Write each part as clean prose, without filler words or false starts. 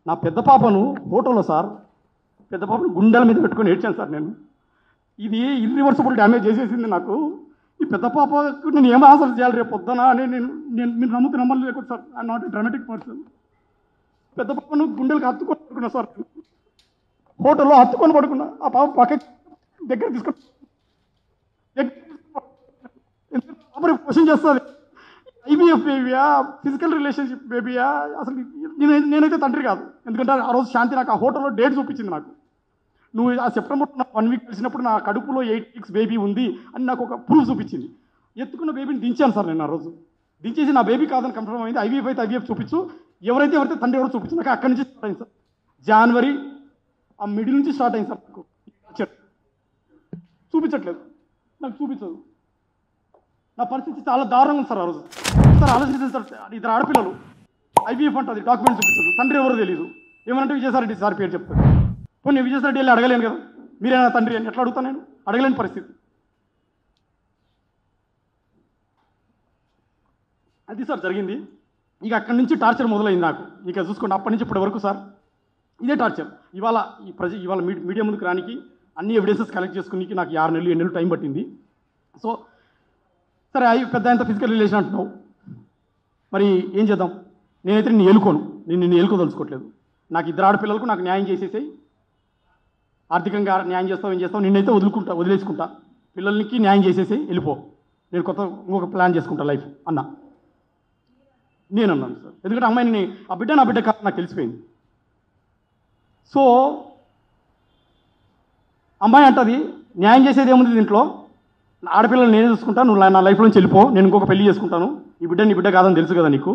నా పెద్ద పాపను ఫోటోలో సార్, పెద్ద పాపను గుండెల మీద పెట్టుకొని ఏడ్చాను సార్. నేను ఇది ఇర్రివర్సిబుల్ డ్యామేజ్ చేసేసింది నాకు. ఈ పెద్ద పాపకు నేను ఏం ఆన్సర్ చేయాలి రేపు పొద్దున అని నేను మీరు నమ్మలు లేకపోతే sir. I'm not a dramatic person. పెద్ద పాపను గుండెలకు హత్తుకొని పడుకున్నా సార్. ఫోటోలో హత్తుకొని పడుకున్నా. ఆ పాప పక్క దగ్గర తీసుకొని క్వశ్చన్ చేస్తుంది, ఐవీఎఫ్ బేబీయా, ఫిజికల్ రిలేషన్షిప్ బేబీయా? అసలు నేనైతే తండ్రి కాదు. ఎందుకంటే ఆ రోజు శాంతి నాకు ఆ హోటల్లో డేట్ చూపించింది. నాకు నువ్వు ఆ సెప్టెంబర్ 1 వీక్ కలిసినప్పుడు నా కడుపులో 8 weeks బేబీ ఉంది అని నాకు ఒక ప్రూఫ్ చూపించింది. ఎత్తుకున్న బేబీని దించాను సార్ నేను. ఆ రోజు దించేసి నా బేబీ కాదని కన్ఫర్మ్ అయింది. ఐవీఎఫ్ అయితే ఐవీఎఫ్ చూపించు, ఎవరైతే తండ్రి ఎవరో చూపించు. నాకు అక్కడి నుంచి స్టార్ట్ అయింది సార్. జనవరి ఆ మిడిల్ నుంచి స్టార్ట్ అయింది సార్. నాకు చూపించట్లేదు, నాకు చూపించదు. నా పరిస్థితి చాలా దారుణంగా ఉంది సార్. ఆ రోజు సార్ ఆలోచించింది సార్. ఇద్దరు ఆడపిల్లలు, ఐవీఎఫ్ అంటుంది, డాక్యుమెంట్ చూపించదు, తండ్రి ఎవరో తెలియదు. ఏమంటే విజయసాయిరెడ్డి సార్ పేరు చెప్తారు. పోనీ నేను విజయసాయిరెడ్డి వెళ్ళి అడగలేను కదా, మీరేనా తండ్రి అని ఎట్లా అడుగుతాను? నేను అడగలేని పరిస్థితి. అది సార్ జరిగింది. ఇక అక్కడి నుంచి టార్చర్ మొదలైంది నాకు. ఇక చూసుకోండి, అప్పటి నుంచి ఇప్పటి వరకు సార్ ఇదే టార్చర్. ఇవాళ మీడియా ముందుకు రానికి అన్ని ఎవిడెన్సెస్ కలెక్ట్ చేసుకుని నాకు 6 నెలలు 7 నెలలు టైం పట్టింది. సో సరే, అవి పెద్ద ఎంత ఫిజికల్ రిలేషన్ అంటున్నావు, మరి ఏం చేద్దాం? నేనైతే నిన్ను ఏలుకోను, నిన్ను ఏలుకోదలుచుకోవట్లేదు. నాకు ఇద్దరు ఆడపిల్లలకు నాకు న్యాయం చేసేసాయి. ఆర్థికంగా న్యాయం చేస్తావు, ఏం చేస్తావు, నిన్నైతే వదిలేసుకుంటా. పిల్లలకి న్యాయం చేసేసి వెళ్ళిపో, నేను ఇంకొక ప్లాన్ చేసుకుంటా లైఫ్ అన్నా. నేను అన్నాను సార్. ఎందుకంటే అమ్మాయిని ఆ బిడ్డ నా బిడ్డ కాదు నాకు తెలిసిపోయింది. సో అమ్మాయి అంటది, న్యాయం చేసేది ఏముంది దీంట్లో, ఆడపిల్లలు నేనే చూసుకుంటా, నువ్వు నా లైఫ్లో నుంచి వెళ్ళిపో, నేను ఇంకొక పెళ్లి చేసుకుంటాను, ఈ బిడ్డ నీ బిడ్డ కాదని తెలుసు కదా నీకు,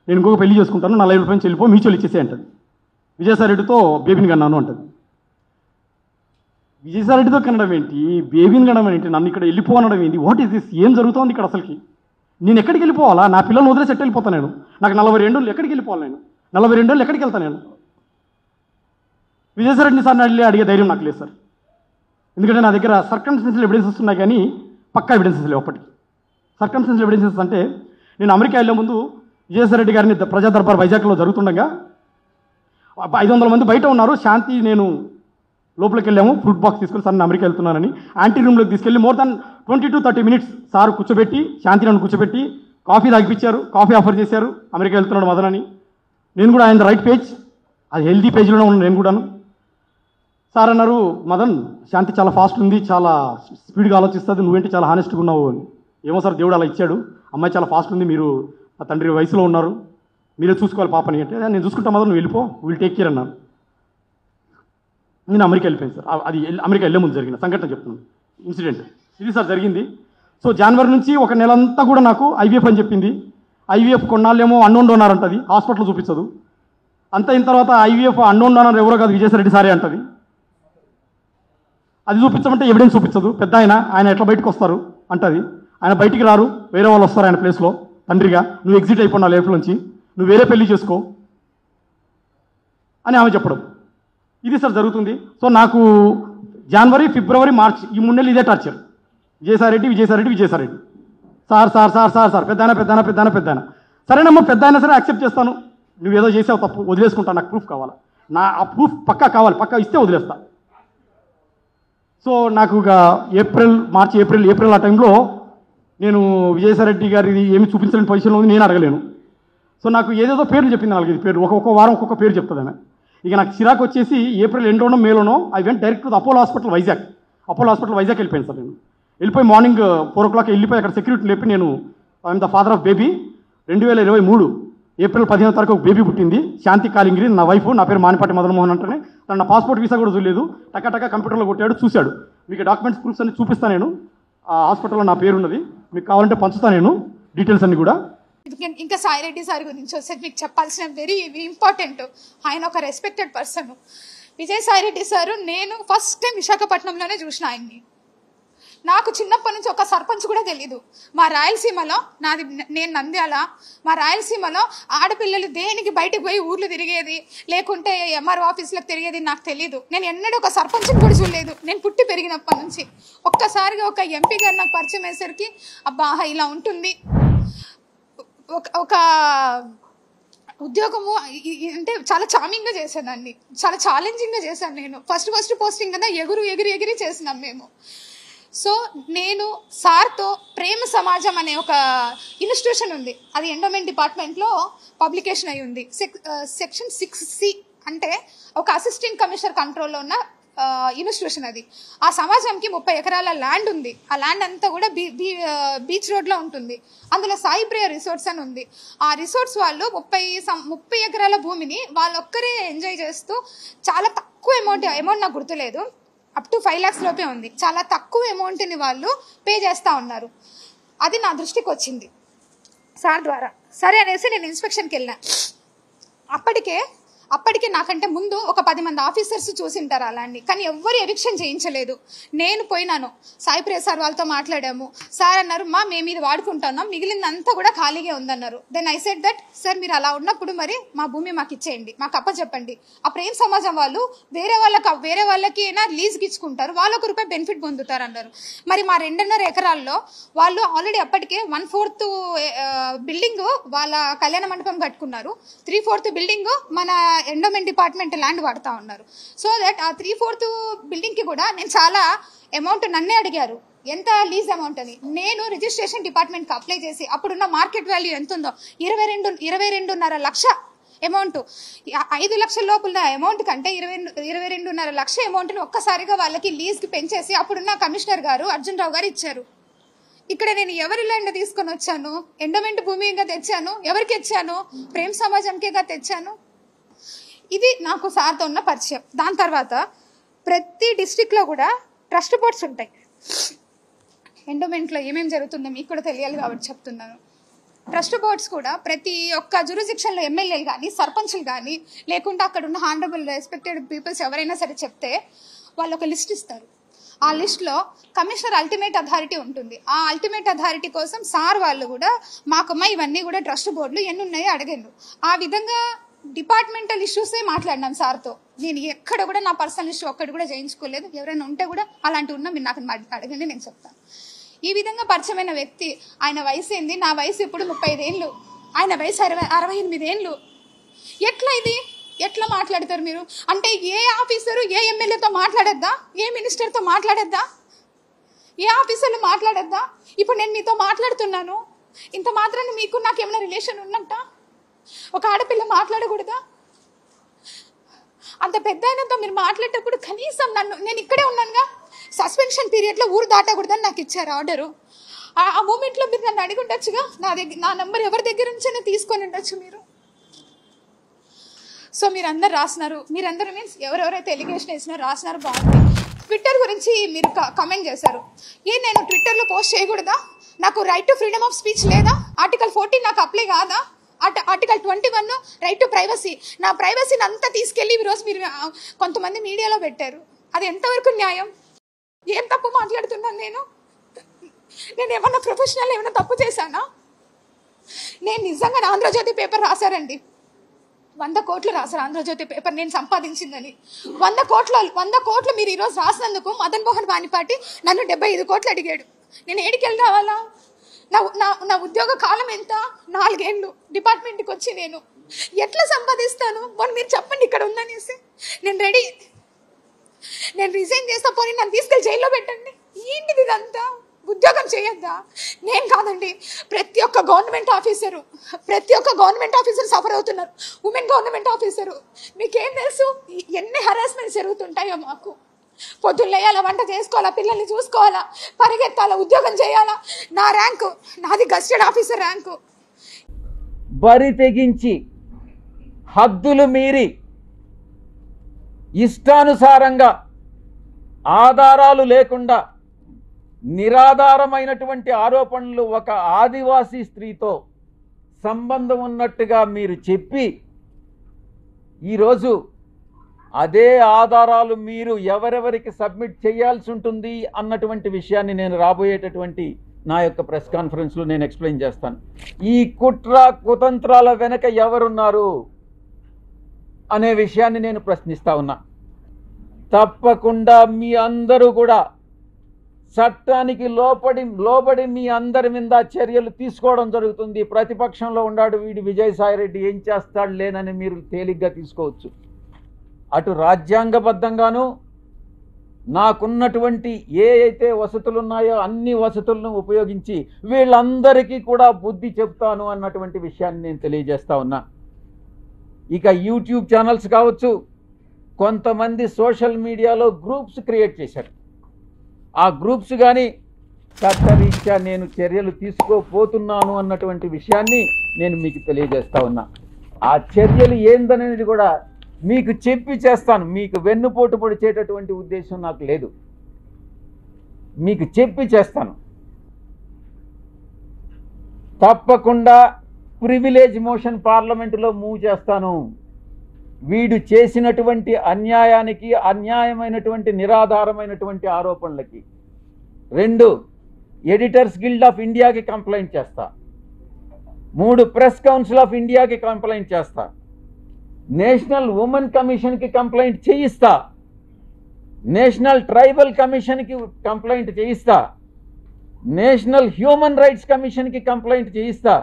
నేను ఇంకొక పెళ్లి చేసుకుంటాను, నా లైఫ్లో నుంచి వెళ్ళిపో, మ్యూచువల్ ఇచ్చేసే అంటది. విజయసాయిరెడ్డితో బేబీని కన్నాను అంటది. విజయసాయిరెడ్డితో కనడం ఏంటి, బేబీని కనడం ఏంటి, నన్ను ఇక్కడ వెళ్ళిపో అనడం ఏంటి? What is this? ఏం జరుగుతోంది ఇక్కడ అసలుకి? నేను ఎక్కడికి వెళ్ళిపోవాలా? నా పిల్లల్ని వదిలేసి ఎట్టు వెళ్ళిపోతాను నేను? నాకు 42 ఏళ్ళు, ఎక్కడికి వెళ్ళిపోవాలి నేను? 42 ఏళ్ళు ఎక్కడికి వెళ్తాను నేను? విజయసాయిరెడ్డిని సార్ అడిగే ధైర్యం నాకు లేదు సార్. ఎందుకంటే నా దగ్గర సర్కమ్స్టెన్షియల్ ఎవిడెన్సెస్ ఉన్నాయి, కానీ పక్కా ఎవిడెన్సెస్ లేవు అప్పటికి. సర్కమ్స్టెన్షియల్ ఎవిడెన్సెస్ అంటే, నేను అమెరికా వెళ్ళే ముందు విజయసాయిరెడ్డి గారిని ప్రజా దర్బార్ వైజాగ్లో జరుగుతుండగా 500 మంది బయట ఉన్నారు. శాంతి నేను లోపలికి వెళ్ళాము, ఫ్రూట్ బాక్స్ తీసుకొని సార్ నేను అమెరికా వెళ్తున్నానని యాంటీ రూమ్లోకి తీసుకెళ్ళి more than 20 to 30 minutes sir కూర్చోబెట్టి, శాంతి నన్ను కూర్చోబెట్టి కాఫీ తాగిపించారు, కాఫీ ఆఫర్ చేశారు. అమెరికా వెళ్తున్నాడు మదన్ అని. నేను కూడా ఆయన రైట్ పేజ్, అది హెల్దీ పేజ్లోనే ఉన్నాను నేను కూడాను. సార్ అన్నారు, మదన్ శాంతి చాలా ఫాస్ట్ ఉంది, చాలా స్పీడ్గా ఆలోచిస్తుంది, నువ్వేంటి చాలా హానెస్ట్గా ఉన్నావు అని. ఏమో సార్, దేవుడు అలా ఇచ్చాడు, అమ్మాయి చాలా ఫాస్ట్ ఉంది, మీరు ఆ తండ్రి వయసులో ఉన్నారు, మీరే చూసుకోవాలి పాపని అంటే. నేను చూసుకుంటా మదన్, నువ్వు వెళ్ళిపో, విల్ టేక్ కేర్ అన్నాను. నేను అమెరికా వెళ్ళిపోయాను సార్. అది అమెరికా వెళ్ళే ముందు జరిగిన సంఘటన చెప్తున్నాను, ఇన్సిడెంట్ ఇది సార్ జరిగింది. సో జనవరి నుంచి ఒక నెలంతా కూడా నాకు ఐవీఎఫ్ అని చెప్పింది. ఐవీఎఫ్ కొన్నాళ్ళేమో అన్నోన్ డోనర్ అంటది, హాస్పిటల్ చూపించదు. అంత అయిన తర్వాత ఐవీఎఫ్ అన్నోన్ డోనర్ ఎవరో కాదు, విజయసాయిరెడ్డి సారే అంటది. అది చూపించమంటే ఎవిడెన్స్ చూపించదు. పెద్ద ఆయన ఎట్లా బయటకు వస్తారు అంటది. ఆయన బయటికి రారు, వేరే వాళ్ళు వస్తారు ఆయన ప్లేస్లో తండ్రిగా. నువ్వు ఎగ్జిట్ అయిపోయినా లైఫ్ నుంచి, నువ్వు వేరే పెళ్లి చేసుకో అని ఆమె చెప్పడం. ఇది సార్ జరుగుతుంది. సో నాకు జనవరి, ఫిబ్రవరి, మార్చ్ ఈ 3 నెలలు ఇదే టార్చర్. విజయసాయిరెడ్డి సార్ పెద్దాయన. సరేనమ్మా, పెద్ద అయినా సరే యాక్సెప్ట్ చేస్తాను, నువ్వేదో చేసావు తప్పు, వదిలేసుకుంటాను, నాకు ప్రూఫ్ కావాలి, ఆ ప్రూఫ్ పక్కా కావాలి, పక్కా ఇస్తే వదిలేస్తా. సో నాకు ఇక ఏప్రిల్ ఆ టైంలో నేను విజయసాయిరెడ్డి గారి ఏమి చూపించలేని పొజిషన్లో ఉంది, నేను అడగలేను. సో నాకు ఏదేదో పేర్లు చెప్పింది, 4-5 పేర్లు, ఒక్కొక్క వారం ఒక్కొక్క పేరు చెప్తుంది ఆమె. ఇక నాకు చిరాకు వచ్చేసి ఏప్రిల్ ఎండ్లోనో మేలోనో I went direct to Apollo hospital Vizag వెళ్ళిపోయాను సార్. నేను వెళ్ళిపోయి మార్నింగ్ 4 o'clock వెళ్ళిపోయి అక్కడ సెక్యూరిటీ లేపి, నేను I'm the father of baby, 2023 April 15వ తారీఖు ఒక బేబీ పుట్టింది, శాంతి కాలింగిరి, నా వైఫ్, నా పేరు మానిపాటి మదన్మోహన్ అంటేనే. తను నా పాస్పోర్ట్ వీసా కూడా చూడలేదు, టకా కంప్యూటర్లో కొట్టాడు, చూశాడు. మీకు డాక్యుమెంట్స్ ప్రూఫ్స్ అన్ని చూపిస్తాను, నేను ఆ హాస్పిటల్లో నా పేరు ఉన్నది, మీకు కావాలంటే పంచుతాను నేను డీటెయిల్స్ అన్ని కూడా. ఇంకా సాయిరెడ్డి సార్ గురించి వస్తే మీకు చెప్పాల్సిన వెరీ ఇంపార్టెంట్, ఆయన ఒక రెస్పెక్టెడ్ పర్సన్. విజయసాయిరెడ్డి సారు నేను ఫస్ట్ టైం విశాఖపట్నంలోనే చూసిన ఆయన్ని. నాకు చిన్నప్పటి నుంచి ఒక సర్పంచ్ కూడా తెలీదు. మా రాయలసీమలో, నేను నంద్యాల, మా రాయలసీమలో ఆడపిల్లలు దేనికి బయటకు పోయి ఊర్లు తిరిగేది, లేకుంటే ఎంఆర్ఓ ఆఫీసులకు తిరిగేది నాకు తెలీదు. నేను ఎన్నడూ ఒక సర్పంచ్ని కూడా చూడలేదు, నేను పుట్టి పెరిగినప్పటి నుంచి. ఒక్కసారిగా ఒక ఎంపీ గారు నాకు పరిచయం అయ్యేసరికి, అబ్బా ఇలా ఉంటుంది, ఉద్యోగము అంటే చాలా చామింగ్గా చేసేదాన్ని, చాలా ఛాలెంజింగ్గా చేశాను నేను. ఫస్ట్ పోస్టింగ్ కదా, ఎగిరి చేసినాం మేము. సో నేను సార్తో ప్రేమ సమాజం అనే ఒక ఇన్స్టిట్యూషన్ ఉంది, అది ఎండోమెంట్ డిపార్ట్మెంట్లో పబ్లికేషన్ అయి ఉంది. సెక్షన్ 6C అంటే ఒక అసిస్టెంట్ కమిషనర్ కంట్రోల్లో ఉన్న ఇన్స్టిట్యూషన్ అది. ఆ సమాజంకి 30 ఎకరాల ల్యాండ్ ఉంది. ఆ ల్యాండ్ అంతా కూడా బీచ్ రోడ్లో ఉంటుంది. అందులో సాయి ప్రియ రిసార్ట్స్ అని ఉంది. ఆ రిసార్ట్స్ వాళ్ళు 30 ఎకరాల భూమిని వాళ్ళొక్కరే ఎంజాయ్ చేస్తూ చాలా తక్కువ అమౌంట్ నాకు గుర్తులేదు, అప్ టు 5 lakhs లోపే ఉంది. చాలా తక్కువ అమౌంట్ని వాళ్ళు పే చేస్తూ ఉన్నారు. అది నా దృష్టికి వచ్చింది సార్ ద్వారా. సరే అనేసి నేను ఇన్స్పెక్షన్కి వెళ్ళినా. అప్పటికే నాకంటే ముందు ఒక 10 మంది ఆఫీసర్స్ చూసింటారు అలాంటి, కానీ ఎవ్వరు ఎవిక్షన్ చేయించలేదు. నేను పోయినాను, సాయి ప్రియ సార్ వాళ్ళతో మాట్లాడాము. సార్ అన్నారు, మేము ఇది వాడుకుంటున్నాం, మిగిలిందంతా కూడా ఖాళీగా ఉందన్నారు. Then I said that sir మీరు అలా ఉన్నప్పుడు మరి మా భూమి మాకు ఇచ్చేయండి, మాకు అప్పచెప్పండి. ఆ ప్రేమ సమాజం వాళ్ళు వేరే వాళ్ళకి అయినా లీజ్కి ఇచ్చుకుంటారు, వాళ్ళు ₹1 బెనిఫిట్ పొందుతారు అన్నారు. మరి మా 2.5 ఎకరాల్లో వాళ్ళు ఆల్రెడీ అప్పటికే 1/4 బిల్డింగ్ వాళ్ళ కళ్యాణ మండపం కట్టుకున్నారు, 3/4 బిల్డింగ్ మన ఎండోమెంట్ డిపార్ట్మెంట్ ల్యాండ్ వాడుతూ ఉన్నారు. సో దట్ ఆ 3/4 బిల్డింగ్కి కూడా నేను చాలా అమౌంట్ నన్నే అడిగారు, ఎంత లీజ్ అమౌంట్ అని. నేను రిజిస్ట్రేషన్ డిపార్ట్మెంట్కి అప్లై చేసి అప్పుడున్న మార్కెట్ వాల్యూ ఎంత ఉందో 22.5 లక్ష అమౌంట్, 5 లక్షల లోపల అమౌంట్ కంటే 22.5 లక్ష అమౌంట్ని ఒక్కసారిగా వాళ్ళకి లీజ్కి పెంచేసి అప్పుడున్న కమిషనర్ గారు అర్జున్ రావు గారు ఇచ్చారు. ఇక్కడ నేను ఎవరి ల్యాండ్ తీసుకొని వచ్చాను? ఎండోమెంట్ భూమిగా తెచ్చాను. ఎవరికి ఇచ్చాను? ప్రేమ సమాజంకేగా తెచ్చాను. ఇది నాకు సార్తో ఉన్న పరిచయం. దాని తర్వాత ప్రతి డిస్ట్రిక్ట్లో కూడా ట్రస్ట్ బోర్డ్స్ ఉంటాయి. ఎండోమెంట్లో ఏమేమి జరుగుతుందో మీకు కూడా తెలియాలి కాబట్టి చెప్తున్నాను. ట్రస్ట్ బోర్డ్స్ కూడా ప్రతి ఒక్క జ్యూరిస్డిక్షన్లో ఎమ్మెల్యేలు కానీ సర్పంచ్లు కానీ లేకుంటే అక్కడ ఉన్న హానరబుల్ రెస్పెక్టెడ్ పీపుల్స్ ఎవరైనా సరే చెప్తే వాళ్ళు ఒక లిస్ట్ ఇస్తారు. ఆ లిస్ట్లో కమిషనర్ అల్టిమేట్ అథారిటీ ఉంటుంది. ఆ అల్టిమేట్ అథారిటీ కోసం సార్ వాళ్ళు కూడా మాకమ్మ ఇవన్నీ కూడా ట్రస్ట్ బోర్డులు ఎన్ని ఉన్నాయో అడిగారు. ఆ విధంగా డిపార్ట్మెంటల్ ఇష్యూసే మాట్లాడినాను సార్తో. నేను ఎక్కడ కూడా నా పర్సనల్ ఇష్యూ ఒక్కటి కూడా చేయించుకోలేదు. ఎవరైనా ఉంటే కూడా అలాంటివి ఉన్నా మీరు నాకు అడగండి, నేను చెప్తాను. ఈ విధంగా పరిచయమైన వ్యక్తి, ఆయన వయసు ఏంది, నా వయసు ఇప్పుడు 35 ఏళ్ళు, ఆయన వయసు 68 ఏళ్ళు. ఎట్లా మాట్లాడతారు మీరు? అంటే ఏ ఆఫీసరు ఏ ఎమ్మెల్యేతో మాట్లాడద్దా? ఏ మినిస్టర్తో మాట్లాడద్దా? ఏ ఆఫీసర్లు మాట్లాడద్దా? ఇప్పుడు నేను మీతో మాట్లాడుతున్నాను, ఇంత మాత్రాన్ని మీకు నాకు ఏమైనా రిలేషన్ ఉన్నట్ట? ఒక ఆడపిల్ల మాట్లాడకూడదా? అంత పెద్ద అయినంత మీరు మాట్లాడేటప్పుడు కనీసం నేను ఇక్కడే ఉన్నానుగా, సస్పెన్షన్ పీరియడ్లో ఊరు దాటకూడదని నాకు ఇచ్చారు ఆర్డరు. ఆ మూమెంట్లో మీరు నన్ను అడిగి ఉండొచ్చుగా, నా నెంబర్ ఎవరి దగ్గర నుంచైనా తీసుకొని ఉండొచ్చు మీరు. సో మీరందరూ రాసినారు, మీరందరూ మీన్స్ ఎవరెవరైతే ఎలిగేషన్ వేసినారో రాసినారు, బాగుంది. ట్విట్టర్ గురించి మీరు కమెంట్ చేశారు. నేను ట్విట్టర్లో పోస్ట్ చేయకూడదా? నాకు right to freedom of speech లేదా? ఆర్టికల్ 14 నాకు అప్లై కాదా? Article 21 right to privacy. నా ప్రైవసీని అంతా తీసుకెళ్ళి ఈరోజు మీరు కొంతమంది మీడియాలో పెట్టారు. అది ఎంతవరకు న్యాయం? ఏం తప్పు మాట్లాడుతున్నాను నేను ఏమన్నా ప్రొఫెషనల్ ఏమైనా తప్పు చేశానా? నేను నిజంగా ఆంధ్రజ్యోతి పేపర్ రాశారండి, 100 కోట్లు రాశారు ఆంధ్రజ్యోతి పేపర్ నేను సంపాదించిందని. 100 కోట్లు మీరు ఈరోజు రాసినందుకు మదన్ మోహన్ వాణిపాటి నన్ను 75 కోట్లు అడిగాడు. నేను ఏడికెళ్ళి రావాలా? నా ఉద్యోగ కాలం ఎంత? 4 ఏళ్ళు డిపార్ట్మెంట్కి వచ్చి నేను ఎట్లా సంపాదిస్తాను? పోనీ మీరు చెప్పండి ఇక్కడ ఉందనేసి. నేను రెడీ, నేను రిజైన్ చేస్తా, పోనీ నన్ను తీసుకెళ్ళి జైల్లో పెట్టండి. ఏంటిది ఇదంతా? ఉద్యోగం చేయొద్దా? నేను కాదండి, ప్రతి ఒక్క గవర్నమెంట్ ఆఫీసర్ సఫర్ అవుతున్నారు. ఉమెన్ గవర్నమెంట్ ఆఫీసరు, మీకేం తెలుసు ఎన్ని హరాస్మెంట్స్ జరుగుతుంటాయో మాకు. పొద్దున్న లేయాలా, వంట చేసుకోవాలా, పిల్లల్ని చూసుకోవాలా, పరిగెత్తాలా, ఉద్యోగం చేయాలా. నా ర్యాంకు, నాది గస్టెడ్ ఆఫీసర్ ర్యాంకు. బరి తెగించి హద్దులు మీరి ఇష్టానుసారంగా ఆధారాలు లేకుండా నిరాధారమైనటువంటి ఆరోపణలు ఒక ఆదివాసీ స్త్రీతో సంబంధం ఉన్నట్టుగా మీరు చెప్పి ఈరోజు అదే ఆధారాలు మీరు ఎవరెవరికి సబ్మిట్ చేయాల్సి ఉంటుంది అన్నటువంటి విషయాన్ని నేను రాబోయేటటువంటి నా యొక్క ప్రెస్ కాన్ఫరెన్స్లో నేను ఎక్స్ప్లెయిన్ చేస్తాను. ఈ కుట్ర కుతంత్రాల వెనక ఎవరున్నారు అనే విషయాన్ని నేను ప్రశ్నిస్తా ఉన్నా. తప్పకుండా మీ అందరూ కూడా చట్టానికి లోబడి మీ అందరి మీద చర్యలు తీసుకోవడం జరుగుతుంది. ప్రతిపక్షంలో ఉన్నాడు వీడి విజయసాయిరెడ్డి ఏం చేస్తాడు లేనని మీరు తేలిగ్గా తీసుకోవచ్చు. అటు రాజ్యాంగబద్ధంగాను నాకున్నటువంటి ఏ అయితే వసతులు ఉన్నాయో అన్ని వసతులను ఉపయోగించి వీళ్ళందరికీ కూడా బుద్ధి చెప్తాను అన్నటువంటి విషయాన్ని నేను తెలియజేస్తా ఉన్నా. ఇక యూట్యూబ్ ఛానల్స్ కావచ్చు, కొంతమంది సోషల్ మీడియాలో గ్రూప్స్ క్రియేట్ చేశారు. ఆ గ్రూప్స్ కానీ చట్టరీత్యా నేను చర్యలు తీసుకోబోతున్నాను అన్నటువంటి విషయాన్ని నేను మీకు తెలియజేస్తా ఉన్నా. ఆ చర్యలు ఏందనేది కూడా మీకు చెప్పి చేస్తాను. మీకు వెన్నుపోటు పొడిచేటటువంటి ఉద్దేశం నాకు లేదు. మీకు చెప్పి చేస్తాను. తప్పకుండా ప్రివిలేజ్ మోషన్ పార్లమెంటులో మూవ్ చేస్తాను. వీడు చేసినటువంటి అన్యాయానికి, అన్యాయమైనటువంటి నిరాధారమైనటువంటి ఆరోపణలకి 2 ఎడిటర్స్ గిల్డ్ ఆఫ్ ఇండియాకి కంప్లైంట్ చేస్తా. 3 ప్రెస్ కౌన్సిల్ ఆఫ్ ఇండియాకి కంప్లైంట్ చేస్తా. నేషనల్ ఉమెన్ కమిషన్కి కంప్లైంట్ చేయిస్తా. నేషనల్ ట్రైబల్ కమిషన్కి కంప్లైంట్ చేయిస్తా. నేషనల్ హ్యూమన్ రైట్స్ కమిషన్కి కంప్లైంట్ చేయిస్తా.